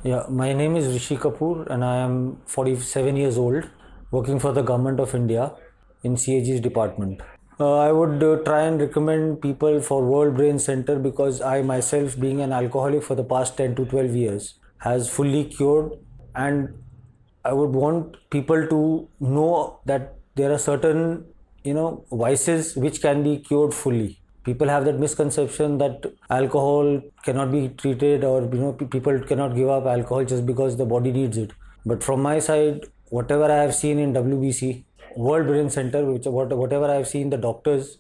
Yeah, my name is Rishi Kapoor and I am 47 years old, working for the Government of India in CAG's department. I would try and recommend people for World Brain Center because I myself, being an alcoholic for the past 10 to 12 years, has fully cured, and I would want people to know that there are certain, vices which can be cured fully. People have that misconception that alcohol cannot be treated, or people cannot give up alcohol just because the body needs it. But from my side, whatever I have seen in WBC, World Brain Center, whatever I have seen the doctors,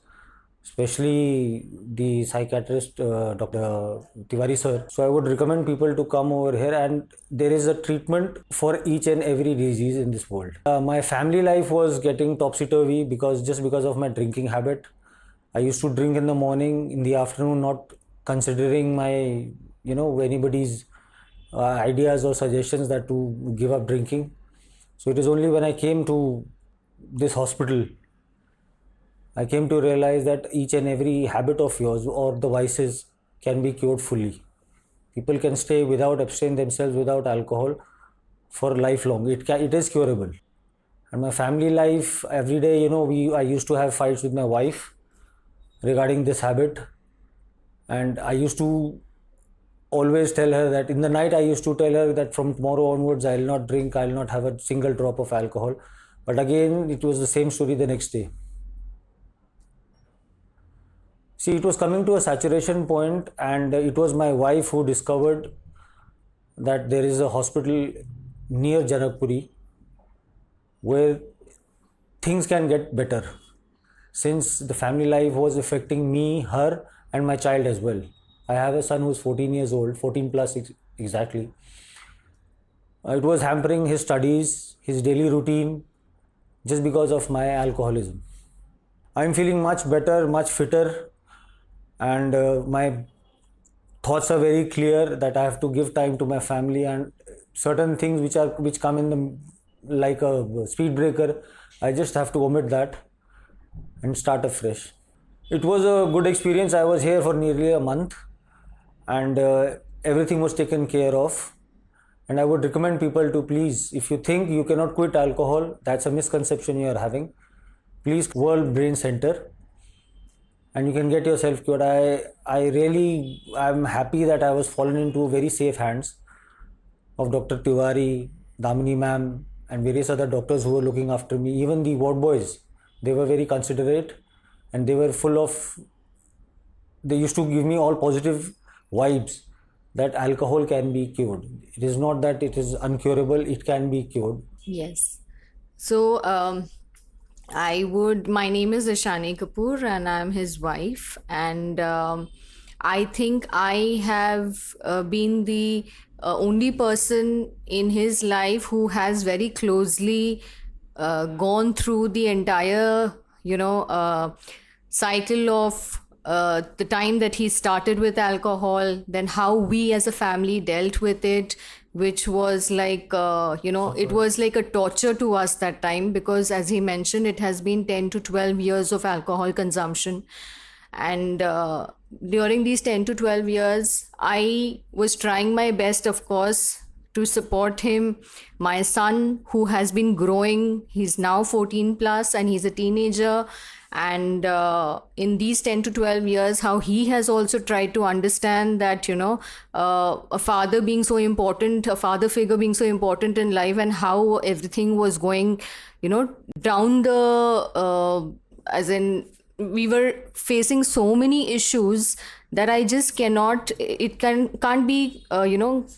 especially the psychiatrist Dr. Tiwari sir. So I would recommend people to come over here, and there is a treatment for each and every disease in this world. My family life was getting topsy-turvy because of my drinking habit. I used to drink in the morning, in the afternoon, not considering my, anybody's ideas or suggestions that to give up drinking. So it is only when I came to this hospital, I came to realize that each and every habit of yours or the vices can be cured fully. People can stay without abstain themselves without alcohol for lifelong. It is curable. And my family life, every day, I used to have fights with my wife regarding this habit, and I used to always tell her that in the night I used to tell her that from tomorrow onwards I'll not drink, I'll not have a single drop of alcohol. But again, it was the same story the next day. See, it was coming to a saturation point, and it was my wife who discovered that there is a hospital near Janakpuri where things can get better, since the family life was affecting me, her, and my child as well. I have a son who's 14 years old, 14 plus exactly. It was hampering his studies, his daily routine, just because of my alcoholism. I'm feeling much better, much fitter, and my thoughts are very clear that I have to give time to my family, and certain things which come in the like a speed breaker, I just have to omit that and start afresh. It was a good experience. I was here for nearly a month, and everything was taken care of. And I would recommend people to please, if you think you cannot quit alcohol, that's a misconception you are having. Please, World Brain Center, and you can get yourself cured. I'm happy that I was fallen into very safe hands of Dr. Tiwari, Damini ma'am, and various other doctors who were looking after me. Even the ward boys, they were very considerate, and they were they used to give me all positive vibes that alcohol can be cured. It is not that it is uncurable, it can be cured. Yes. So, my name is Ishani Kapoor and I'm his wife. And I think I have been the only person in his life who has very closely gone through the entire, cycle of the time that he started with alcohol, then how we as a family dealt with it, which was like, it was like a torture to us that time, because as he mentioned, it has been 10 to 12 years of alcohol consumption. And during these 10 to 12 years, I was trying my best, of course, to support him. My son, who has been growing, he's now 14 plus and he's a teenager. And in these 10 to 12 years, how he has also tried to understand that, a father being so important, a father figure being so important in life, and how everything was going, down as in, we were facing so many issues that I just can't be,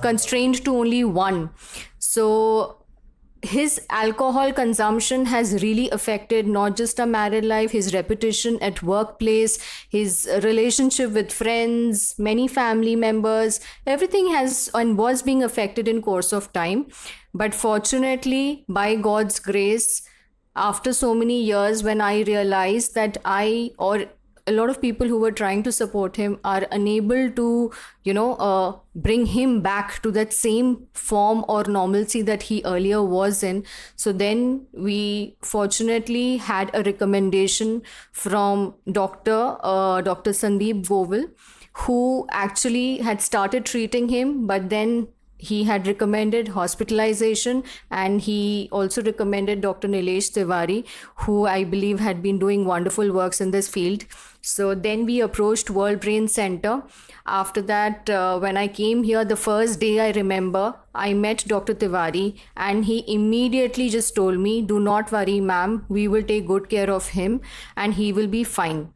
constrained to only one. So his alcohol consumption has really affected not just our married life, his reputation at workplace, his relationship with friends, many family members. Everything has and was being affected in course of time. But fortunately, by God's grace, after so many years, when I realized that or a lot of people who were trying to support him are unable to, bring him back to that same form or normalcy that he earlier was in. So then we fortunately had a recommendation from Dr. Sandeep Govil, who actually had started treating him, but then he had recommended hospitalization, and he also recommended Dr. Neelesh Tiwari, who I believe had been doing wonderful works in this field. So then we approached World Brain Center. After that, when I came here, the first day I remember, I met Dr. Tiwari, and he immediately just told me, "Do not worry, ma'am, we will take good care of him and he will be fine."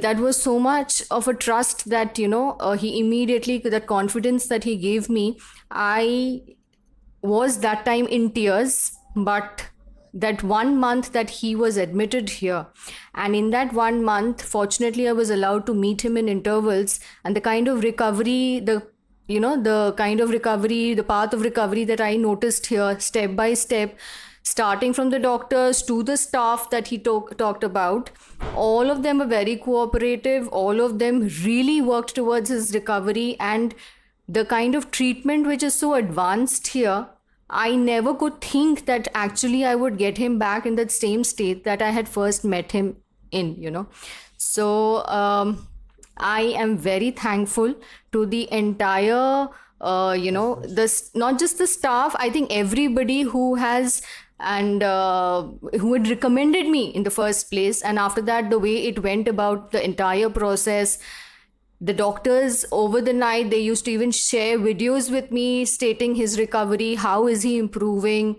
That was so much of a trust that, he immediately, that confidence that he gave me. I was that time in tears, but that 1 month that he was admitted here, and in that 1 month, fortunately, I was allowed to meet him in intervals, and the kind of recovery, the path of recovery that I noticed here, step by step, starting from the doctors to the staff that he talked about, all of them were very cooperative. All of them really worked towards his recovery, and the kind of treatment which is so advanced here, I never could think that actually I would get him back in that same state that I had first met him in. So I am very thankful to the entire, this, not just the staff, I think everybody who has and who had recommended me in the first place. And after that, the way it went about the entire process, the doctors over the night, they used to even share videos with me stating his recovery, how is he improving.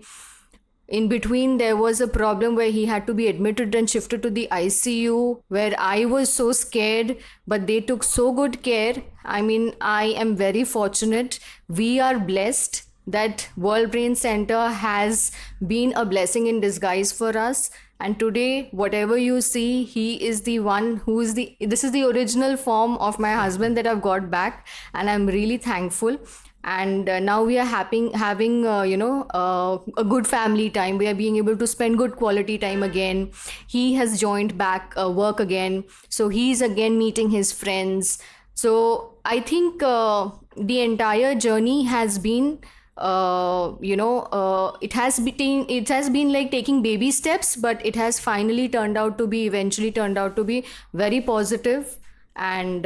In between, there was a problem where he had to be admitted and shifted to the ICU, where I was so scared, but they took so good care. I mean, I am very fortunate. We are blessed that World Brain Center has been a blessing in disguise for us. And today, whatever you see, he is the one who is this is the original form of my husband that I've got back. And I'm really thankful. And now we are having a good family time. We are being able to spend good quality time again. He has joined back work again. So he's again meeting his friends. So I think the entire journey has been, it has been like taking baby steps, but it has eventually turned out to be very positive. And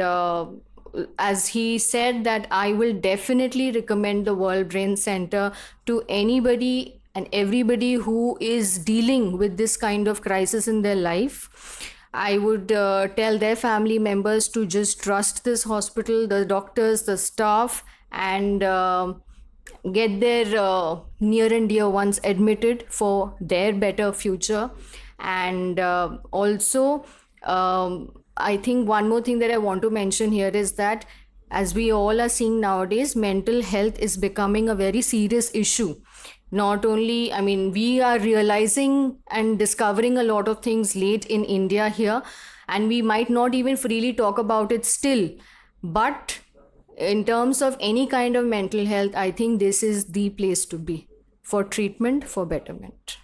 as he said, that I will definitely recommend the World Brain Center to anybody and everybody who is dealing with this kind of crisis in their life. I would tell their family members to just trust this hospital, the doctors, the staff, and get their near and dear ones admitted for their better future. And also, I think one more thing that I want to mention here is that, as we all are seeing nowadays, mental health is becoming a very serious issue. Not only, I mean, we are realizing and discovering a lot of things late in India here, and we might not even freely talk about it still. But in terms of any kind of mental health, I think this is the place to be for treatment, for betterment.